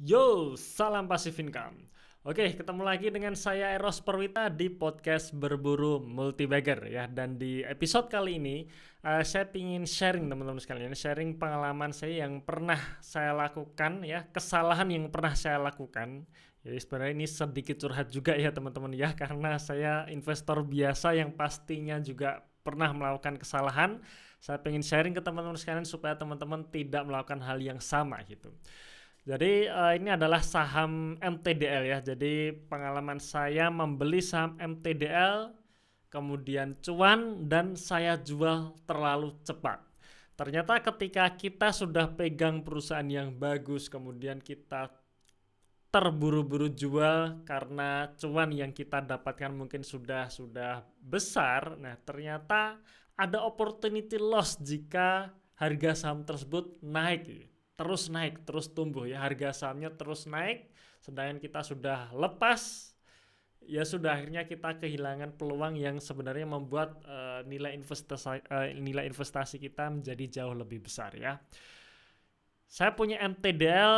Yo, salam Passive Income. Oke, ketemu lagi dengan saya Eros Perwita di podcast Berburu Multibagger ya. Dan di episode kali ini saya ingin sharing teman-teman sekalian, sharing pengalaman saya yang pernah saya lakukan ya, kesalahan yang pernah saya lakukan. Jadi sebenarnya ini sedikit curhat juga ya teman-teman ya, karena saya investor biasa yang pastinya juga pernah melakukan kesalahan. Saya ingin sharing ke teman-teman sekalian supaya teman-teman tidak melakukan hal yang sama gitu. Jadi ini adalah saham MTDL ya. Jadi pengalaman saya membeli saham MTDL, kemudian cuan dan saya jual terlalu cepat. Ternyata ketika kita sudah pegang perusahaan yang bagus, kemudian kita terburu-buru jual karena cuan yang kita dapatkan mungkin sudah besar. Nah, ternyata ada opportunity loss jika harga saham tersebut naik, terus tumbuh ya, harga sahamnya terus naik, sedangkan kita sudah lepas, ya sudah akhirnya kita kehilangan peluang yang sebenarnya membuat nilai investasi kita menjadi jauh lebih besar ya. Saya punya MTDL,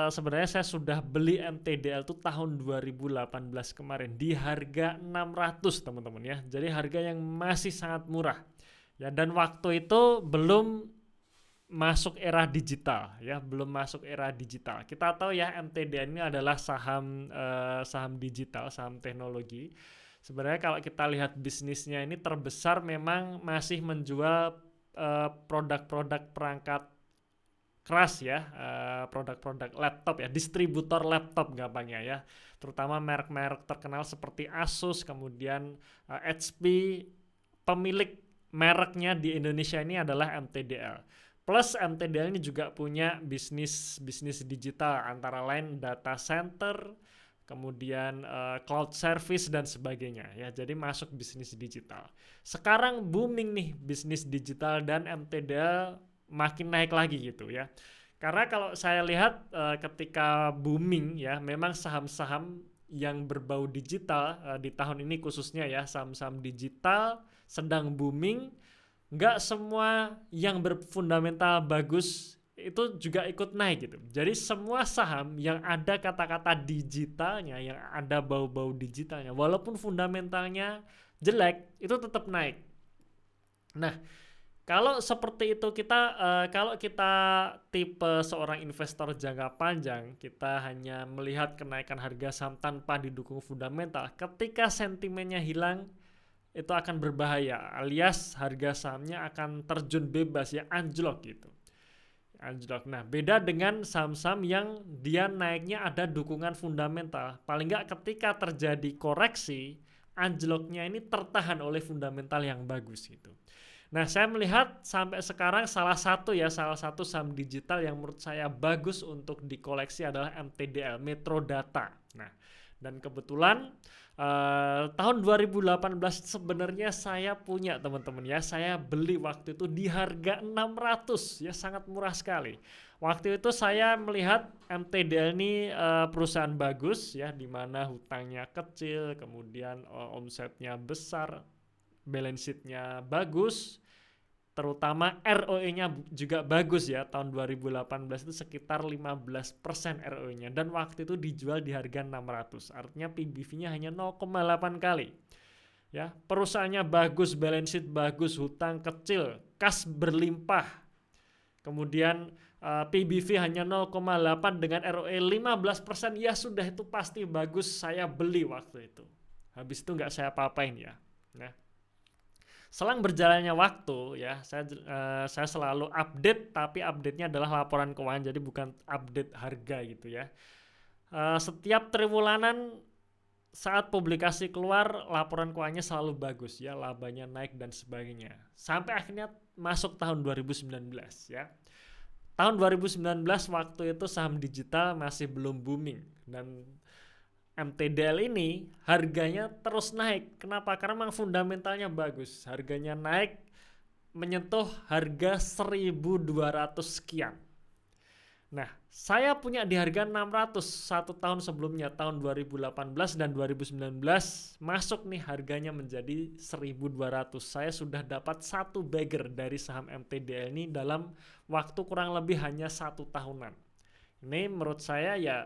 sebenarnya saya sudah beli MTDL itu tahun 2018 kemarin di harga 600 teman-teman ya. Jadi harga yang masih sangat murah. Ya, dan waktu itu belum masuk era digital ya, belum masuk era digital. Kita tahu ya MTDL ini adalah saham digital, saham teknologi. Sebenarnya kalau kita lihat bisnisnya ini terbesar memang masih menjual produk-produk perangkat keras ya, produk-produk laptop ya, distributor laptop gampangnya ya, terutama merek-merek terkenal seperti Asus, kemudian HP. Pemilik mereknya di Indonesia ini adalah MTDL. Plus MTDL ini juga punya bisnis digital, antara lain data center, kemudian cloud service dan sebagainya ya. Jadi masuk bisnis digital. Sekarang booming nih bisnis digital dan MTDL makin naik lagi gitu ya. Karena kalau saya lihat ketika booming ya, memang saham-saham yang berbau digital di tahun ini khususnya ya, saham-saham digital sedang booming. Nggak semua yang berfundamental bagus itu juga ikut naik gitu. Jadi semua saham yang ada kata-kata digitalnya, yang ada bau-bau digitalnya, walaupun fundamentalnya jelek, itu tetap naik. Nah, kalau seperti itu kalau kita tipe seorang investor jangka panjang, kita hanya melihat kenaikan harga saham tanpa didukung fundamental. Ketika sentimennya hilang, itu akan berbahaya, alias harga sahamnya akan terjun bebas ya, anjlok gitu. Anjlok. Nah, beda dengan saham-saham yang dia naiknya ada dukungan fundamental. Paling nggak ketika terjadi koreksi, anjloknya ini tertahan oleh fundamental yang bagus gitu. Nah, saya melihat sampai sekarang salah satu saham digital yang menurut saya bagus untuk dikoleksi adalah MTDL, Metro Data. Nah, dan kebetulan tahun 2018 sebenarnya saya punya teman-teman ya, saya beli waktu itu di harga 600 ya, sangat murah sekali. Waktu itu saya melihat MTDL ini perusahaan bagus ya, di mana hutangnya kecil, kemudian omsetnya besar, balance sheet-nya bagus, terutama ROE-nya juga bagus ya. Tahun 2018 itu sekitar 15% ROE-nya, dan waktu itu dijual di harga 600. Artinya PBV-nya hanya 0,8 kali. Ya, perusahaannya bagus, balance sheet bagus, hutang kecil, kas berlimpah. Kemudian PBV hanya 0,8 dengan ROE 15%, ya sudah, itu pasti bagus, saya beli waktu itu. Habis itu nggak saya apa-apain ya. Nah, selang berjalannya waktu ya, saya selalu update, tapi update-nya adalah laporan keuangan, jadi bukan update harga gitu ya. Setiap triwulanan saat publikasi keluar, laporan keuangannya selalu bagus ya, labanya naik dan sebagainya. Sampai akhirnya masuk tahun 2019 ya. Tahun 2019 waktu itu saham digital masih belum booming, dan MTDL ini harganya terus naik. Kenapa? Karena memang fundamentalnya bagus. Harganya naik menyentuh harga 1.200 sekian. Nah, saya punya di harga 600 satu tahun sebelumnya, tahun 2018 dan 2019 masuk nih harganya menjadi 1.200. Saya sudah dapat satu bagger dari saham MTDL ini dalam waktu kurang lebih hanya 1 tahunan. Ini menurut saya ya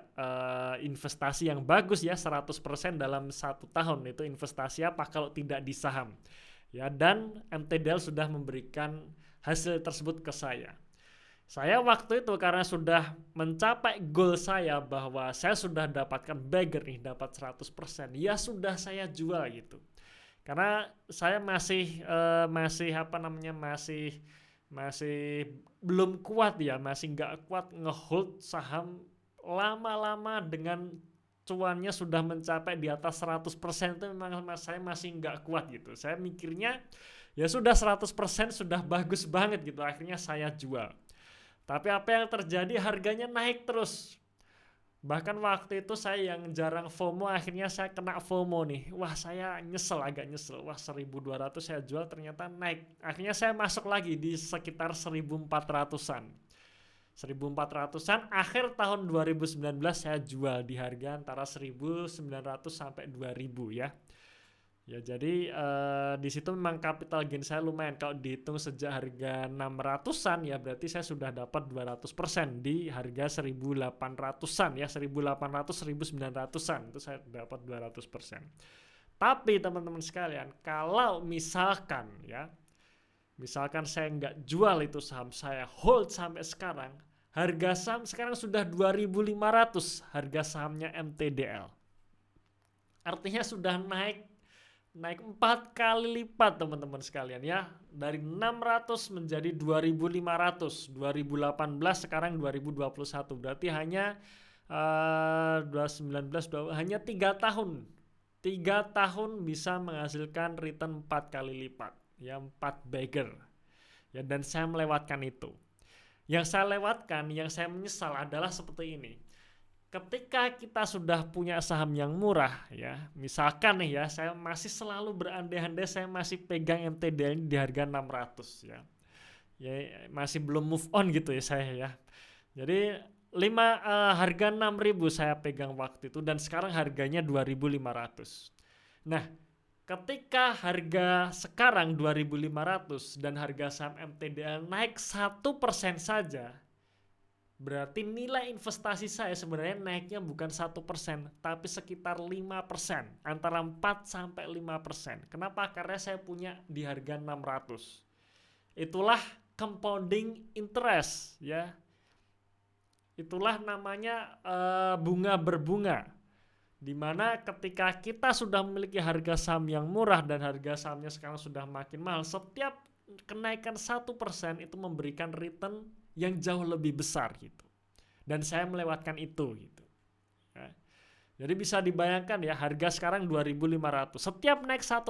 investasi yang bagus ya, 100% dalam 1 tahun. Itu investasi apa kalau tidak di saham? Ya, dan MTDL sudah memberikan hasil tersebut ke saya. Saya waktu itu karena sudah mencapai goal saya bahwa saya sudah dapatkan bagger nih, dapat 100%. Ya sudah saya jual gitu. Karena saya masih apa namanya, masih belum kuat ya, masih nggak kuat ngehold saham lama-lama dengan cuannya sudah mencapai di atas 100%. Itu memang saya masih nggak kuat gitu. Saya mikirnya ya sudah 100% sudah bagus banget gitu, akhirnya saya jual. Tapi apa yang terjadi, harganya naik terus. Bahkan waktu itu saya yang jarang FOMO, akhirnya saya kena FOMO nih. Wah, saya nyesel, agak nyesel. Wah, 1.200 saya jual, ternyata naik. Akhirnya saya masuk lagi di sekitar 1.400-an. 1.400-an, akhir tahun 2019 saya jual di harga antara 1.900 sampai 2.000 ya. Ya, jadi di situ memang capital gain saya lumayan. Kalau dihitung sejak harga 600-an ya berarti saya sudah dapat 200% di harga 1.800-an ya, 1.800 1.900-an itu saya dapat 200%. Tapi teman-teman sekalian, kalau misalkan saya nggak jual itu saham, saya hold sampai sekarang, harga saham sekarang sudah 2.500 harga sahamnya MTDL. Artinya sudah naik 4 kali lipat teman-teman sekalian ya, dari 600 menjadi 2.500. 2018 sekarang 2021, berarti hanya 2019 hanya 3 tahun 3 tahun bisa menghasilkan return 4 kali lipat ya, 4 bagger ya. Dan saya melewatkan itu. Yang saya lewatkan, yang saya menyesal adalah seperti ini. Ketika kita sudah punya saham yang murah ya, misalkan nih ya, saya masih selalu berandai-andai saya masih pegang MTDL di harga 600 ya. Ya masih belum move on gitu ya saya ya. Jadi harga 6.000 saya pegang waktu itu, dan sekarang harganya 2.500. Nah, ketika harga sekarang 2.500 dan harga saham MTDL naik 1% saja, berarti nilai investasi saya sebenarnya naiknya bukan 1%, tapi sekitar 5%, antara 4-5%. Kenapa? Karena saya punya di harga 600. Itulah compounding interest ya. Itulah namanya bunga berbunga. Dimana ketika kita sudah memiliki harga saham yang murah dan harga sahamnya sekarang sudah makin mahal, setiap kenaikan 1% itu memberikan return yang jauh lebih besar gitu. Dan saya melewatkan itu gitu ya. Jadi bisa dibayangkan ya, harga sekarang 2.500, setiap naik 1%,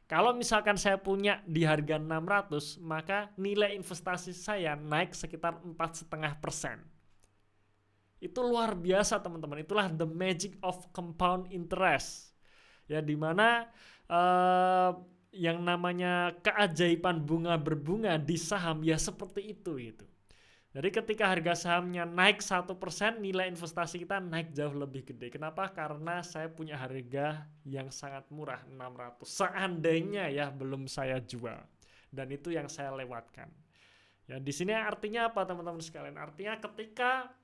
kalau misalkan saya punya di harga 600, maka nilai investasi saya naik sekitar 4,5%. Itu luar biasa teman-teman. Itulah the magic of compound interest ya, dimana yang namanya keajaiban bunga berbunga di saham ya seperti itu gitu. Jadi ketika harga sahamnya naik 1%, nilai investasi kita naik jauh lebih gede. Kenapa? Karena saya punya harga yang sangat murah, 600. Seandainya ya belum saya jual. Dan itu yang saya lewatkan. Ya, di sini artinya apa teman-teman sekalian? Artinya ketika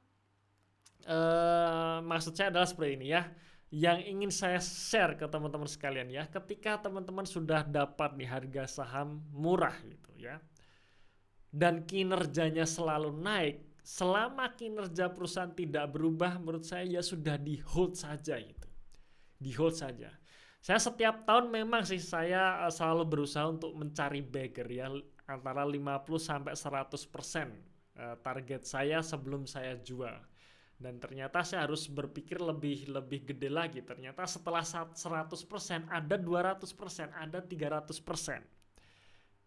maksud saya adalah seperti ini ya. Yang ingin saya share ke teman-teman sekalian ya, ketika teman-teman sudah dapat nih harga saham murah gitu ya, dan kinerjanya selalu naik, selama kinerja perusahaan tidak berubah, menurut saya ya sudah di hold saja gitu. Di hold saja. Saya setiap tahun memang sih saya selalu berusaha untuk mencari bagger ya, antara 50-100% target saya sebelum saya jual. Dan ternyata saya harus berpikir lebih gede lagi. Ternyata setelah 100% ada 200%, ada 300%.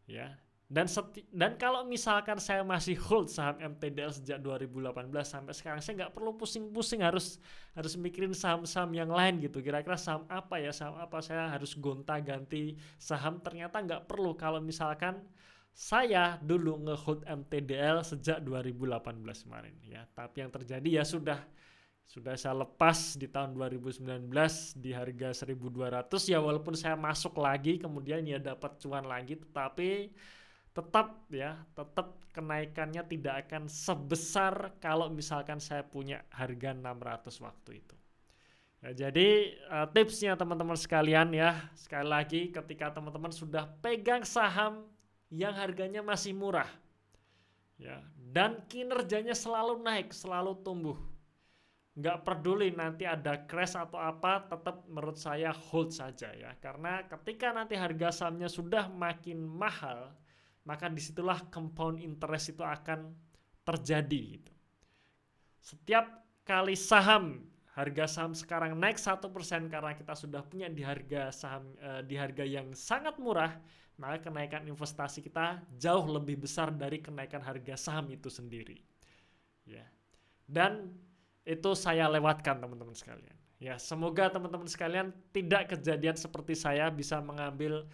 Ya. Dan kalau misalkan saya masih hold saham MTDL sejak 2018 sampai sekarang, saya nggak perlu pusing-pusing harus mikirin saham-saham yang lain gitu. Kira-kira saham apa saya harus gonta-ganti saham. Ternyata nggak perlu kalau misalkan saya dulu nge-hold MTDL sejak 2018 kemarin ya. Tapi yang terjadi ya sudah saya lepas di tahun 2019 di harga 1.200 ya, walaupun saya masuk lagi kemudian ya dapat cuan lagi, tetapi tetap kenaikannya tidak akan sebesar kalau misalkan saya punya harga 600 waktu itu. Ya, jadi tipsnya teman-teman sekalian ya, sekali lagi ketika teman-teman sudah pegang saham yang harganya masih murah ya, dan kinerjanya selalu naik, selalu tumbuh, nggak peduli nanti ada crash atau apa, tetap menurut saya hold saja ya, karena ketika nanti harga sahamnya sudah makin mahal, maka disitulah compound interest itu akan terjadi gitu. Setiap kali harga saham sekarang naik 1% karena kita sudah punya di harga saham di harga yang sangat murah, maka kenaikan investasi kita jauh lebih besar dari kenaikan harga saham itu sendiri. Ya. Dan itu saya lewatkan teman-teman sekalian. Ya, semoga teman-teman sekalian tidak kejadian seperti saya, bisa mengambil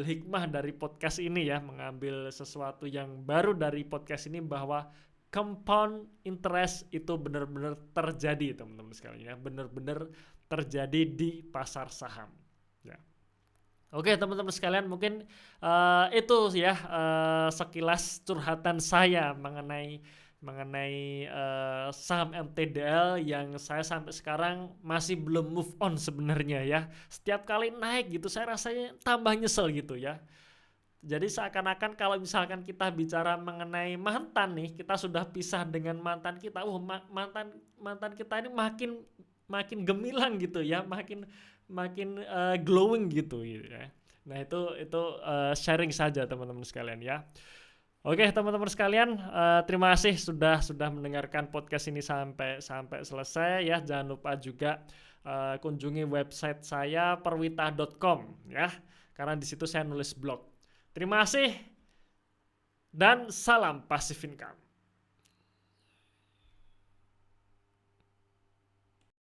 hikmah dari podcast ini ya, mengambil sesuatu yang baru dari podcast ini, bahwa compound interest itu benar-benar terjadi teman-teman sekalian ya, benar-benar terjadi di pasar saham ya. Oke teman-teman sekalian, mungkin itu ya sekilas curhatan saya mengenai saham MTDL yang saya sampai sekarang masih belum move on sebenarnya ya. Setiap kali naik gitu saya rasanya tambah nyesel gitu ya. Jadi seakan-akan kalau misalkan kita bicara mengenai mantan nih, kita sudah pisah dengan mantan kita, mantan kita ini makin gemilang gitu ya, makin glowing gitu ya. Nah itu sharing saja teman-teman sekalian ya. Oke teman-teman sekalian, terima kasih sudah mendengarkan podcast ini sampai selesai ya. Jangan lupa juga kunjungi website saya perwita.com ya, karena di situ saya nulis blog. Terima kasih dan salam passive income.